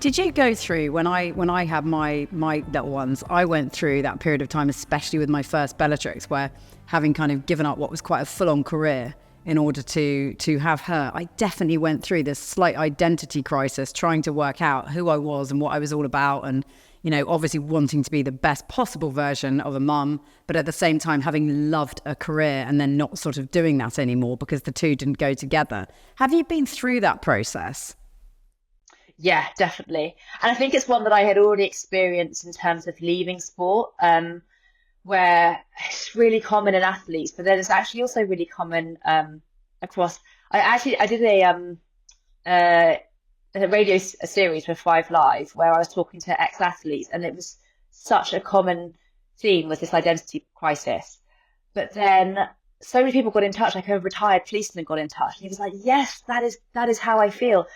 Did you go through when I had my little ones? I went through that period of time, especially with my first Bellatrix, where having kind of given up what was quite a full-on career in order to have her, I definitely went through this slight identity crisis, trying to work out who I was and what I was all about, and obviously wanting to be the best possible version of a mum, but at the same time having loved a career and then not sort of doing that anymore because the two didn't go together. Have you been through that process? Yeah, definitely. And I think it's one that I had already experienced in terms of leaving sport, where it's really common in athletes, but then it's actually also really common across. I did uh, a series for Five Live where I was talking to ex-athletes, and it was such a common theme was this identity crisis. But then so many people got in touch, like a retired policeman got in touch, and he was like, "Yes, that is how I feel."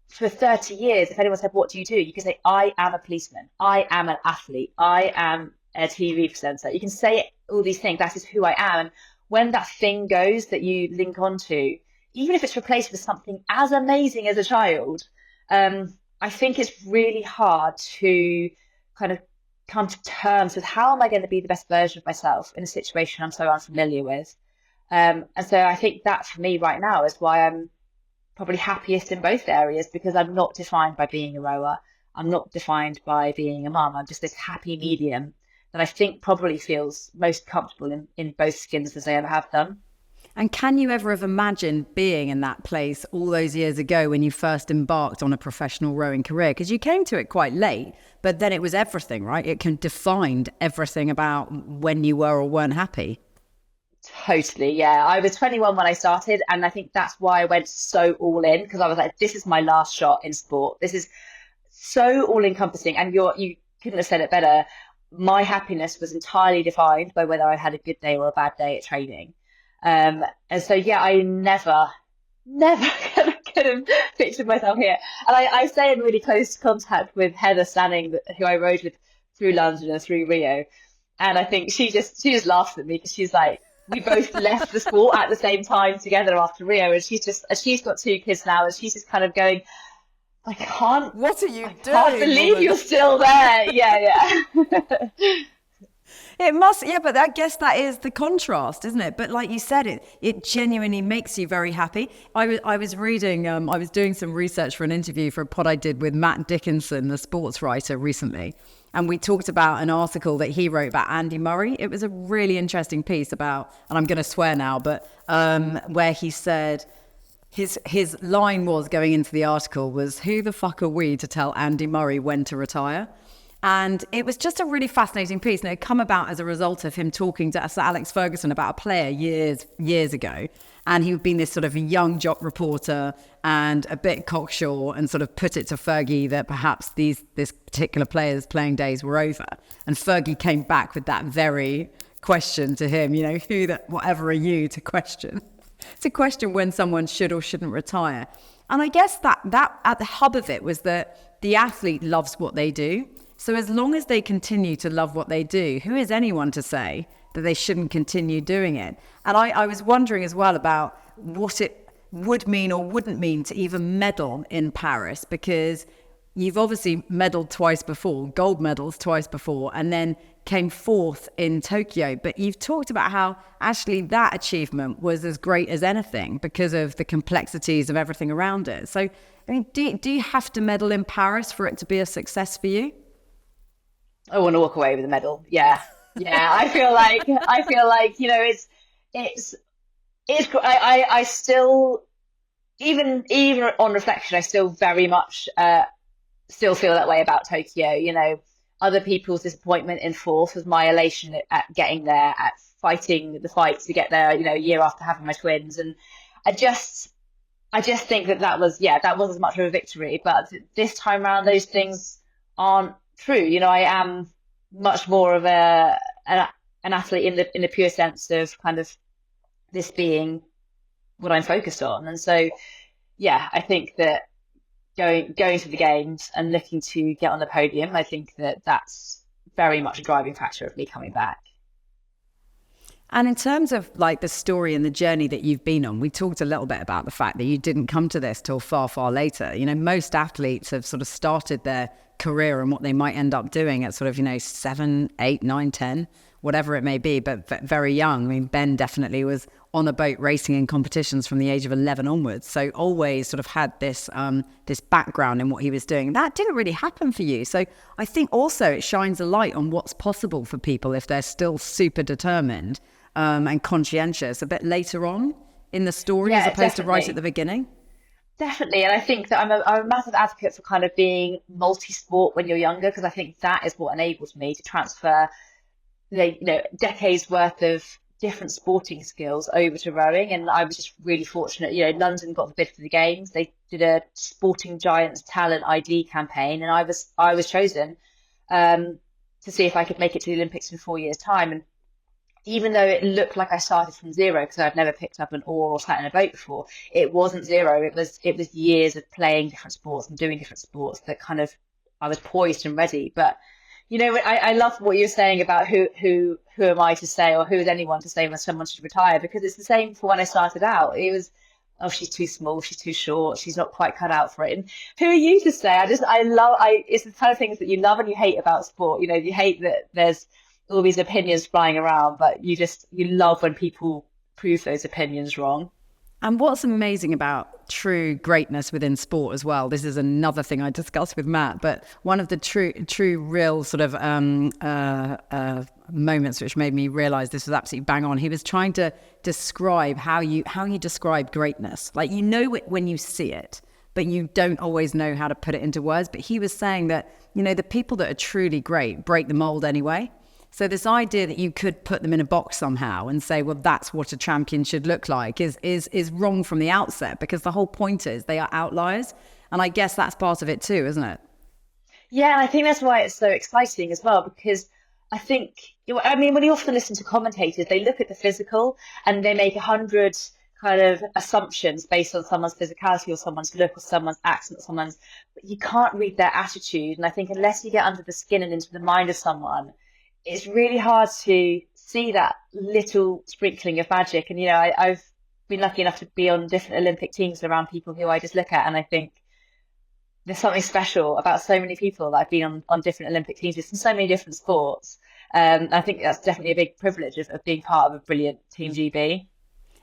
For 30 years, if anyone said, "What do?" You can say, "I am a policeman. I am an athlete. I am a TV presenter." You can say all these things. That is who I am. And when that thing goes that you link onto, even if it's replaced with something as amazing as a child, I think it's really hard to kind of come to terms with how am I going to be the best version of myself in a situation I'm so unfamiliar with. And so I think that for me right now is why I'm probably happiest in both areas, because I'm not defined by being a rower. I'm not defined by being a mum. I'm just this happy medium that I think probably feels most comfortable in both skins as I ever have done. And can you ever have imagined being in that place all those years ago when you first embarked on a professional rowing career? Because you came to it quite late, but then it was everything, right? It can defined everything about when you were or weren't happy. Totally, yeah. I was 21 when I started, and I think that's why I went so all in, because I was like, this is my last shot in sport. This is so all encompassing, and you couldn't have said it better. My happiness was entirely defined by whether I had a good day or a bad day at training. And so, yeah, I never could have pictured myself here. And I stay in really close contact with Heather Stanning, who I rode with through London and through Rio. And I think she just laughs at me because she's like, we both left the sport at the same time together after Rio, and she's got two kids now, and she's just kind of going, What are you I can't doing, believe woman? you're still there. Yeah, yeah. It must, yeah, but I guess that is the contrast, isn't it? But like you said, it genuinely makes you very happy. I was reading, I was doing some research for an interview for a pod I did with Matt Dickinson, the sports writer, recently. And we talked about an article that he wrote about Andy Murray. It was a really interesting piece about, and I'm going to swear now, but where he said, his line was going into the article was, "Who the fuck are we to tell Andy Murray when to retire?" And it was just a really fascinating piece. And it had come about as a result of him talking to Sir Alex Ferguson about a player years ago. And he'd been this sort of young jock reporter and a bit cocksure, and sort of put it to Fergie that perhaps this particular player's playing days were over. And Fergie came back with that very question to him, whatever are you to question? To question when someone should or shouldn't retire. And I guess that at the hub of it was that the athlete loves what they do. So as long as they continue to love what they do, who is anyone to say that they shouldn't continue doing it? And I was wondering as well about what it would mean or wouldn't mean to even medal in Paris, because you've obviously medaled twice before, gold medals twice before, and then came fourth in Tokyo. But you've talked about how actually that achievement was as great as anything because of the complexities of everything around it. So, I mean, do you have to medal in Paris for it to be a success for you? I want to walk away with a medal. Yeah, yeah. I feel like it's I still, even on reflection, I still very much still feel that way about Tokyo. Other people's disappointment in fourth was my elation at getting there, at fighting the fight to get there. A year after having my twins, and I just I just think that was as much of a victory. But this time around, those things aren't true. I am much more of an athlete in the pure sense of kind of this being what I'm focused on. And so, yeah, I think that going to the games and looking to get on the podium, I think that that's very much a driving factor of me coming back. And in terms of like the story and the journey that you've been on, we talked a little bit about the fact that you didn't come to this till far, far later. You know, most athletes have sort of started their career and what they might end up doing at sort of, 7, 8, 9, 10, whatever it may be, but very young. I mean, Ben definitely was on a boat racing in competitions from the age of 11 onwards. So always sort of had this this background in what he was doing. That didn't really happen for you. So I think also it shines a light on what's possible for people if they're still super determined and conscientious a bit later on in the story as Yeah, opposed to right definitely. at the beginning. Definitely. And I think that I'm a massive advocate for kind of being multi-sport when you're younger, because I think that is what enables me to transfer decades worth of different sporting skills over to rowing. And I was just really fortunate. London got the bid for the games. They did a Sporting Giants talent ID campaign, and I was chosen to see if I could make it to the Olympics in 4 years' time. And even though it looked like I started from zero because I'd never picked up an oar or sat in a boat before, it wasn't zero. It was years of playing different sports and doing different sports that kind of I was poised and ready. But I love what you're saying about who am I to say, or who is anyone to say when someone should retire, because it's the same for when I started out. It was, oh, she's too small, she's too short, she's not quite cut out for it. And who are you to say? It's the kind of things that you love and you hate about sport. You hate that there's all these opinions flying around, but you love when people prove those opinions wrong. And what's amazing about true greatness within sport as well, this is another thing I discussed with Matt, but one of the true real sort of moments which made me realize this was absolutely bang on. He was trying to describe how you describe greatness. Like, it when you see it, but you don't always know how to put it into words. But he was saying that, the people that are truly great break the mold anyway. So this idea that you could put them in a box somehow and say, well, that's what a champion should look like is wrong from the outset, because the whole point is they are outliers. And I guess that's part of it too, isn't it? Yeah, and I think that's why it's so exciting as well, because I think, when you often listen to commentators, they look at the physical and they make 100 kind of assumptions based on someone's physicality or someone's look or someone's accent or but you can't read their attitude. And I think unless you get under the skin and into the mind of someone, it's really hard to see that little sprinkling of magic. And, I've been lucky enough to be on different Olympic teams around people who I just look at, and I think there's something special about so many people that I've been on different Olympic teams with, from so many different sports. I think that's definitely a big privilege of being part of a brilliant Team GB.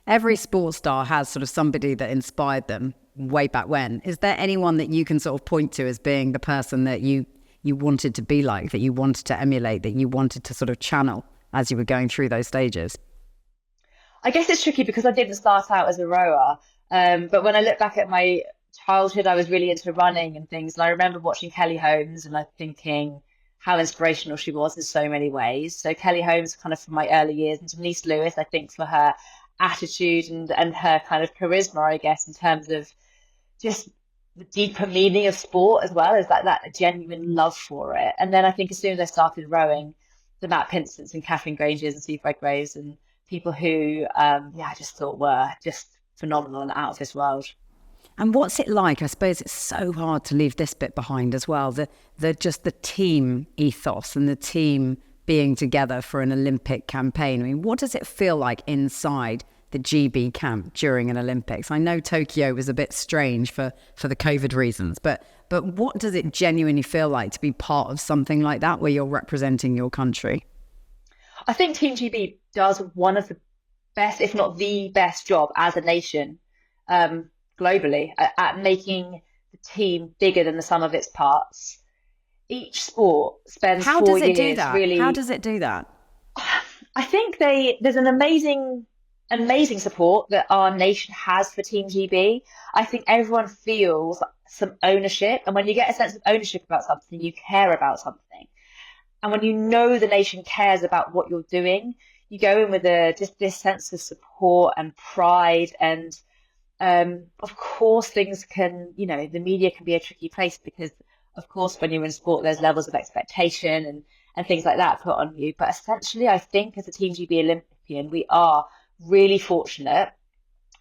Every sports star has sort of somebody that inspired them way back when. Is there anyone that you can sort of point to as being the person that you wanted to be like, that you wanted to emulate, that you wanted to sort of channel as you were going through those stages? I guess it's tricky because I didn't start out as a rower. But when I look back at my childhood, I was really into running and things. And I remember watching Kelly Holmes and I'm thinking how inspirational she was in so many ways. So Kelly Holmes kind of from my early years, and Denise Lewis, I think, for her attitude and her kind of charisma, I guess, in terms of just the deeper meaning of sport, as well as that genuine love for it. And then I think as soon as I started rowing, the Matt Pinsons and Catherine Grangers and Steve Redgraves and people who, I just thought were just phenomenal and out of this world. And what's it like? I suppose it's so hard to leave this bit behind as well. The team ethos and the team being together for an Olympic campaign. I mean, what does it feel like inside the GB camp during an Olympics? I know Tokyo was a bit strange for the COVID reasons, but what does it genuinely feel like to be part of something like that where you're representing your country? I think Team GB does one of the best, if not the best job as a nation, globally at making the team bigger than the sum of its parts. Each sport spends How four does it do years that? really. How does it do that? I think there's an amazing support that our nation has for Team GB. I think everyone feels some ownership, and when you get a sense of ownership about something, you care about something. And when you know the nation cares about what you're doing, you go in with just this sense of support and pride. And of course, things can, the media can be a tricky place because, of course, when you're in sport, there's levels of expectation and things like that put on you. But essentially, I think as a Team GB Olympian, we are really fortunate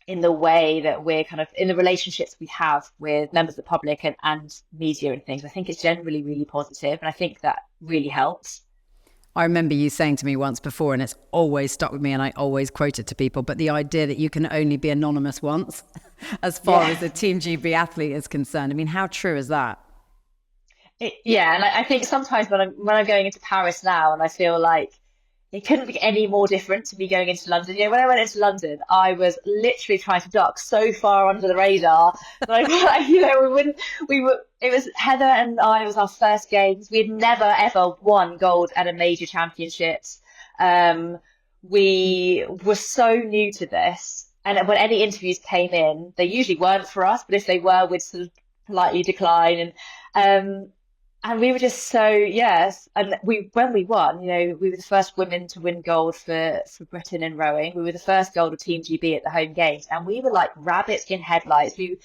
in the way that we're kind of in the relationships we have with members of the public and media and things. I think it's generally really positive, and I think that really helps. I remember you saying to me once before, and it's always stuck with me, and I always quote it to people, but the idea that you can only be anonymous once, as far Yeah. as a Team GB athlete is concerned. I mean, how true is that? Yeah, and I think sometimes when I'm going into Paris now, and I feel like it couldn't be any more different to me going into London. You know, when I went into London, I was literally trying to duck so far under the radar that we wouldn't. We were. It was Heather and I. It was our first games. We had never ever won gold at a major championships. Um, we were so new to this, and when any interviews came in, they usually weren't for us, but if they were, we'd sort of politely decline. Um, and we were just so, yes. And when we won, we were the first women to win gold for Britain in rowing. We were the first gold of Team GB at the home games. And we were like rabbits in headlights. We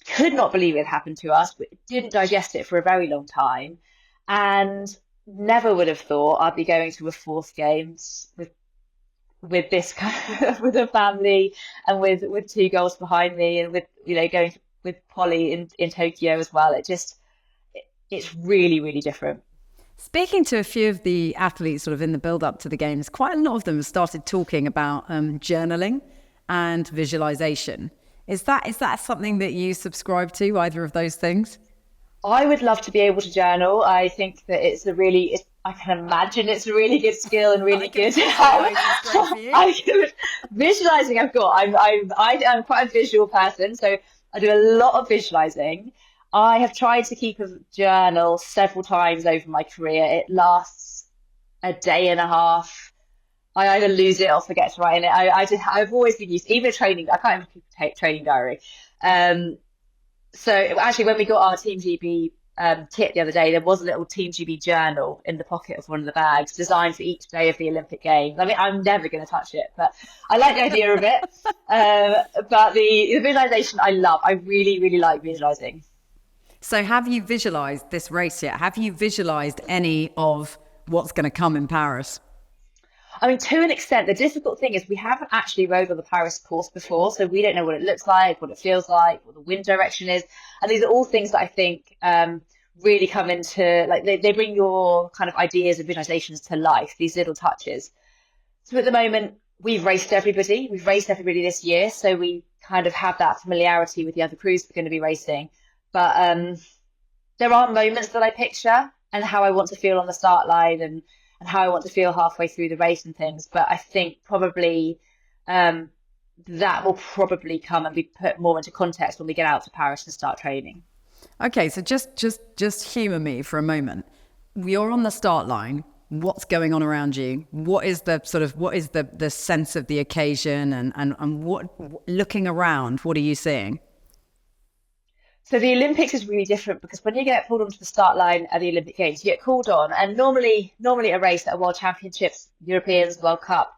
could not believe it had happened to us. We didn't digest it for a very long time. And never would have thought I'd be going to a fourth games with this kind of, with a family and with two goals behind me and with, going with Polly in Tokyo as well. It's really, really different. Speaking to a few of the athletes sort of in the build up to the games, quite a lot of them have started talking about journaling and visualization. Is that something that you subscribe to, either of those things? I would love to be able to journal. I think that I can imagine it's a really good skill and I really can good. visualize it's great for you. Visualizing, I've got. I'm quite a visual person, so I do a lot of visualizing. I have tried to keep a journal several times over my career. It lasts a day and a half. I either lose it or forget to write in it. I've always been used, even a training. I can't even keep a training diary. Um, so actually, when we got our Team GB kit the other day, there was a little Team GB journal in the pocket of one of the bags, designed for each day of the Olympic Games. I mean, I'm never going to touch it, but I like the idea of it. But the visualization, I love. I really, really like visualizing. So have you visualized this race yet? Have you visualized any of what's going to come in Paris? I mean, to an extent, the difficult thing is we haven't actually rode on the Paris course before, so we don't know what it looks like, what it feels like, what the wind direction is. And these are all things that I think really come into, like, they bring your kind of ideas and visualizations to life, these little touches. So at the moment, we've raced everybody. We've raced everybody this year, so we kind of have that familiarity with the other crews we're going to be racing. But there are moments that I picture and how I want to feel on the start line and how I want to feel halfway through the race and things. But I think probably that will probably come and be put more into context when we get out to Paris and start training. Okay, so just humor me for a moment. You're on the start line. What's going on around you? What is the sense of the occasion and what, looking around, what are you seeing? So the Olympics is really different because when you get pulled onto the start line at the Olympic Games, you get called on, and normally a race at a World Championships, Europeans, World Cup,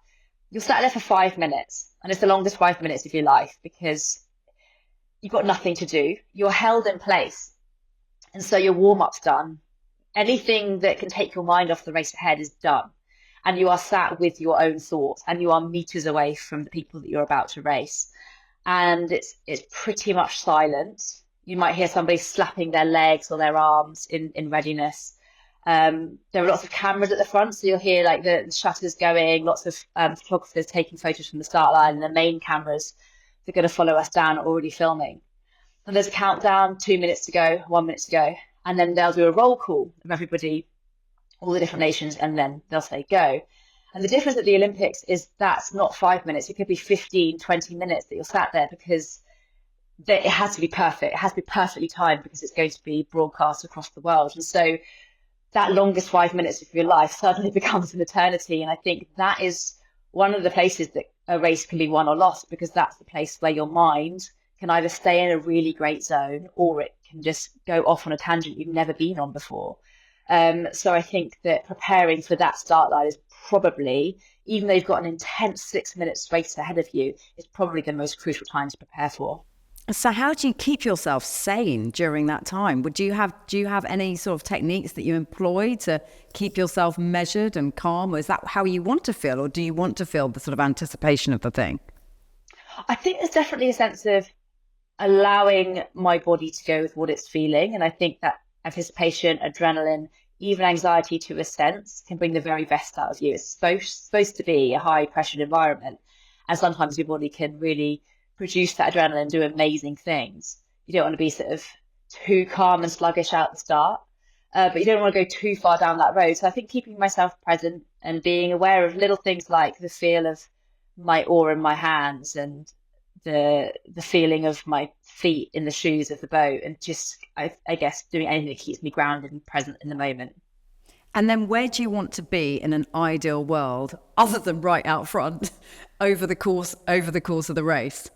you're sat there for 5 minutes, and it's the longest 5 minutes of your life because you've got nothing to do. You're held in place, and so your warm-up's done. Anything that can take your mind off the race ahead is done, and you are sat with your own thoughts, and you are meters away from the people that you're about to race, and it's pretty much silent. You might hear somebody slapping their legs or their arms in readiness. There are lots of cameras at the front, so you'll hear like the shutters going, lots of photographers taking photos from the start line, and the main cameras that are going to follow us down are already filming. And there's a countdown, 2 minutes to go, 1 minute to go, and then they'll do a roll call of everybody, all the different nations, and then they'll say go. And the difference at the Olympics is that's not 5 minutes. It could be 15, 20 minutes that you're sat there because it has to be perfect. It has to be perfectly timed because it's going to be broadcast across the world. And so that longest 5 minutes of your life suddenly becomes an eternity. And I think that is one of the places that a race can be won or lost, because that's the place where your mind can either stay in a really great zone or it can just go off on a tangent you've never been on before. So I think that preparing for that start line is probably, even though you've got an intense 6 minutes race ahead of you, is probably the most crucial time to prepare for. So how do you keep yourself sane during that time? Do you have any sort of techniques that you employ to keep yourself measured and calm? Or is that how you want to feel? Or do you want to feel the sort of anticipation of the thing? I think there's definitely a sense of allowing my body to go with what it's feeling. And I think that anticipation, adrenaline, even anxiety to a sense can bring the very best out of you. It's supposed to be a high pressure environment. And sometimes your body can really produce that adrenaline and do amazing things. You don't want to be sort of too calm and sluggish out the start, but you don't want to go too far down that road. So I think keeping myself present and being aware of little things like the feel of my oar in my hands and the feeling of my feet in the shoes of the boat, and just I guess doing anything that keeps me grounded and present in the moment. And then where do you want to be in an ideal world, other than right out front, over the course of the race?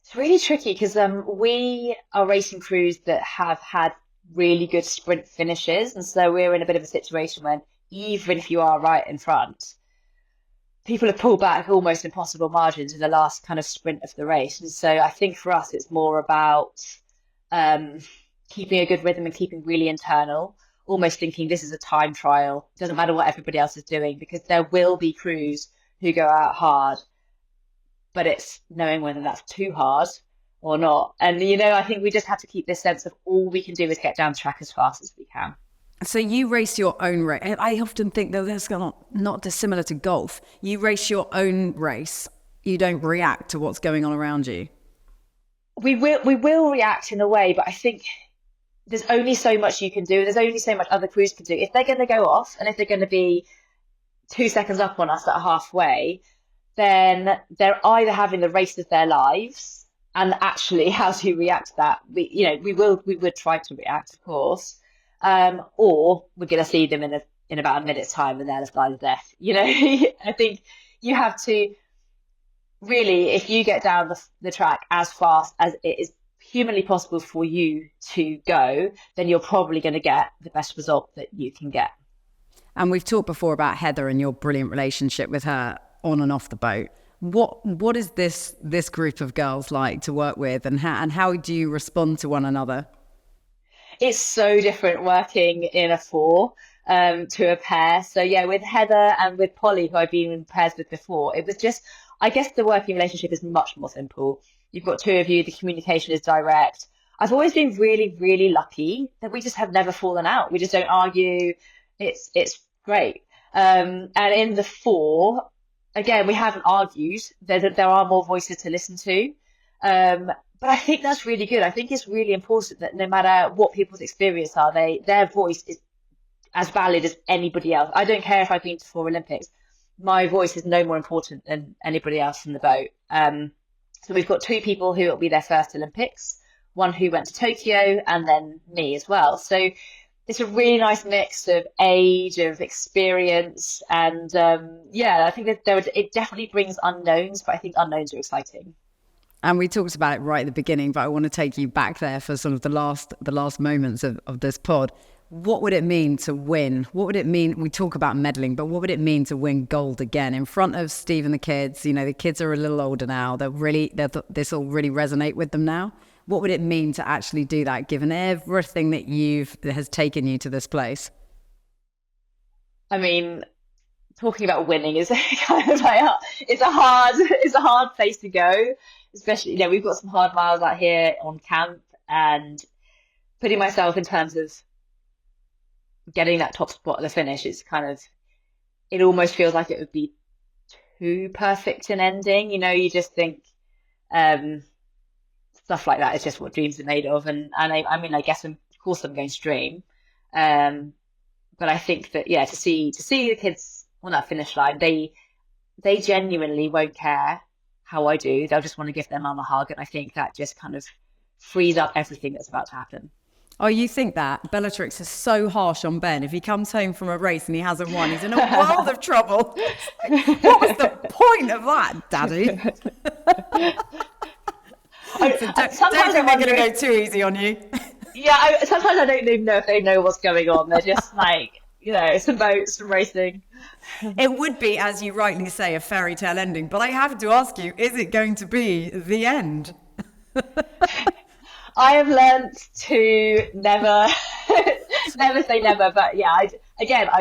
It's really tricky because we are racing crews that have had really good sprint finishes, and so we're in a bit of a situation when even if you are right in front, people have pulled back almost impossible margins in the last kind of sprint of the race. And so I think for us, it's more about um, keeping a good rhythm and keeping really internal, almost thinking this is a time trial. It doesn't matter what everybody else is doing, because there will be crews who go out hard, but it's knowing whether that's too hard or not. And, I think we just have to keep this sense of all we can do is get down the track as fast as we can. So you race your own race. I often think that that's not dissimilar to golf. You race your own race. You don't react to what's going on around you. We will react in a way, but I think there's only so much you can do. There's only so much other crews can do. If they're going to go off, and if they're going to be 2 seconds up on us at halfway, then they're either having the race of their lives, and actually how to react to that. We would try to react, of course, or we're going to see them in about a minute's time, and they'll have died of death. I think you have to really, if you get down the track as fast as it is humanly possible for you to go, then you're probably going to get the best result that you can get. And we've talked before about Heather and your brilliant relationship with her on and off the boat. What is this group of girls like to work with, and how do you respond to one another? It's so different working in a four to a pair. So yeah, with Heather and with Polly, who I've been in pairs with before, it was just, I guess the working relationship is much more simple. You've got two of you, the communication is direct. I've always been really, really lucky that we just have never fallen out. We just don't argue. It's great. And in the four, again, we haven't argued. There are more voices to listen to. But I think that's really good. I think it's really important that no matter what people's experience are, their voice is as valid as anybody else. I don't care if I've been to 4 Olympics. My voice is no more important than anybody else in the boat. So we've got 2 people who will be their first Olympics, one who went to Tokyo, and then me as well. So it's a really nice mix of age, of experience, and I think that it definitely brings unknowns, but I think unknowns are exciting. And we talked about it right at the beginning, but I want to take you back there for sort of the last moments of this pod. What would it mean to win? What would it mean? We talk about medaling, but what would it mean to win gold again in front of Steve and the kids? The kids are a little older now. This will really resonate with them now. What would it mean to actually do that, given everything that has taken you to this place? I mean, talking about winning is kind of like it's a hard place to go, especially we've got some hard miles out here on camp, and putting myself in terms of getting that top spot at the finish is it almost feels like it would be too perfect an ending. You just think stuff like that is just what dreams are made of, and I mean, I guess of course I'm going to dream, but I think that to see the kids on that finish line, they genuinely won't care how I do. They'll just want to give their mum a hug, and I think that just kind of frees up everything that's about to happen. Oh, you think that? Bellatrix is so harsh on Ben. If he comes home from a race and he hasn't won, he's in a world of trouble. What was the point of that, Daddy? Sometimes I'm going to go too easy on you. Yeah, sometimes I don't even know if they know what's going on. They're just like, some boats, some racing. It would be, as you rightly say, a fairy tale ending. But I have to ask you, is it going to be the end? I have learnt to never say never, but I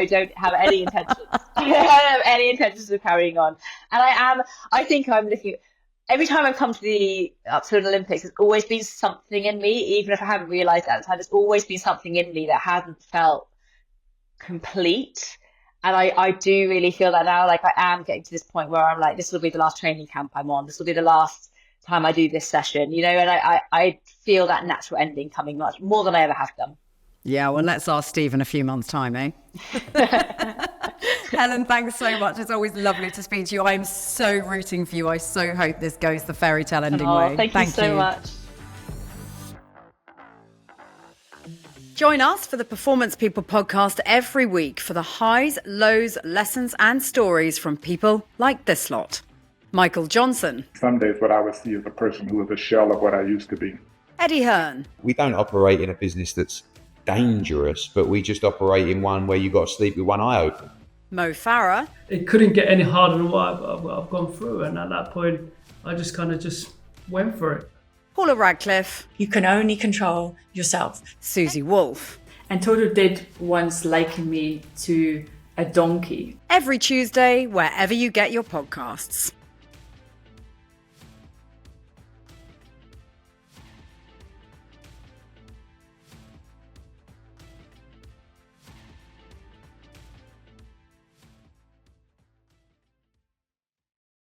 don't have any intentions. I don't have any intentions of carrying on. And I think I'm looking, every time I've come to the up to an Olympics, there's always been something in me, even if I haven't realised at the time, there's always been something in me that hasn't felt complete. And I do really feel that now. Like I am getting to this point where I'm like, this will be the last training camp I'm on. This will be the last time I do this session, and I feel that natural ending coming much more than I ever have done. Yeah, well, let's ask Steve in a few months' time, eh? Helen, thanks so much. It's always lovely to speak to you. I'm so rooting for you. I so hope this goes the fairy tale ending way. Thank you so much. Join us for the Performance People podcast every week for the highs, lows, lessons and stories from people like this lot. Michael Johnson. Some days what I would see is a person who is a shell of what I used to be. Eddie Hearn. We don't operate in a business that's dangerous, but we just operate in one where you've got to sleep with one eye open. Mo Farah. It couldn't get any harder than what I've gone through, and at that point I just kind of just went for it. Paula Radcliffe. You can only control yourself. Susie Wolf. And Toto did once liken me to a donkey. Every Tuesday, wherever you get your podcasts.